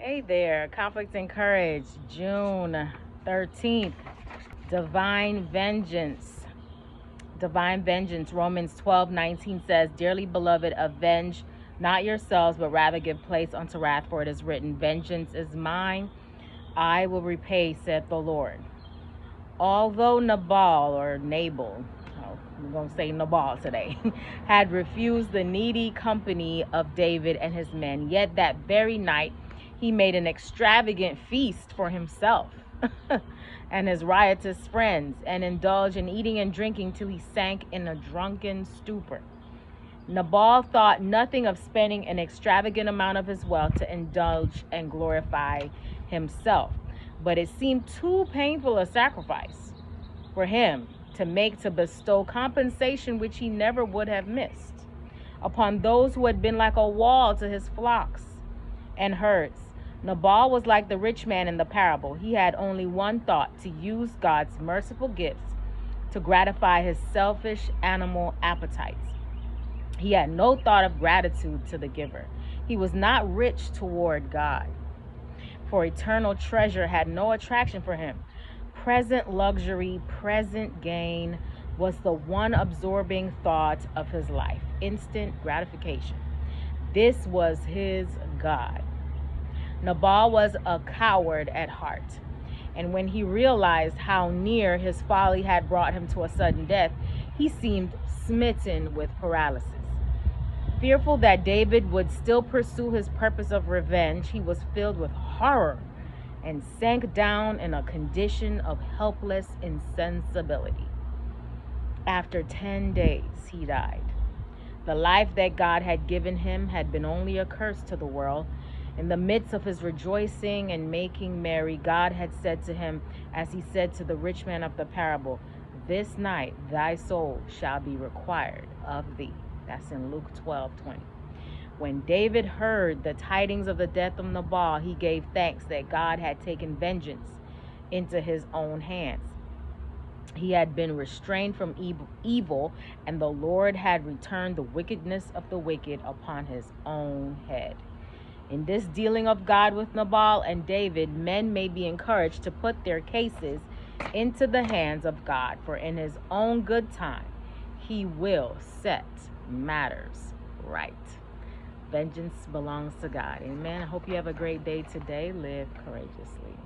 Hey there, Conflict and Courage, June 13th. Divine vengeance. Divine vengeance. Romans 12:19 says, Dearly beloved, avenge not yourselves, but rather give place unto wrath, for it is written, Vengeance is mine, I will repay, saith the Lord. Although Nabal, I'm going to say Nabal today, had refused the needy company of David and his men, yet that very night he made an extravagant feast for himself and his riotous friends, and indulged in eating and drinking till he sank in a drunken stupor. Nabal thought nothing of spending an extravagant amount of his wealth to indulge and glorify himself, but it seemed too painful a sacrifice for him to make to bestow compensation which he never would have missed upon those who had been like a wall to his flocks and herds. Nabal was like the rich man in the parable. He had only one thought: to use God's merciful gifts to gratify his selfish animal appetites. He had no thought of gratitude to the giver. He was not rich toward God, for eternal treasure had no attraction for him. Present luxury, present gain was the one absorbing thought of his life. Instant gratification. This was his God. Nabal was a coward at heart, and when he realized how near his folly had brought him to a sudden death, he seemed smitten with paralysis. Fearful that David would still pursue his purpose of revenge, he was filled with horror and sank down in a condition of helpless insensibility. After 10 days, he died. The life that God had given him had been only a curse to the world. In the midst of his rejoicing and making merry, God had said to him, as he said to the rich man of the parable, This night thy soul shall be required of thee. That's in Luke 12:20. When David heard the tidings of the death of Nabal, he gave thanks that God had taken vengeance into his own hands. He had been restrained from evil, and the Lord had returned the wickedness of the wicked upon his own head. In this dealing of God with Nabal and David, men may be encouraged to put their cases into the hands of God, for in his own good time, he will set matters right. Vengeance belongs to God. Amen. I hope you have a great day today. Live courageously.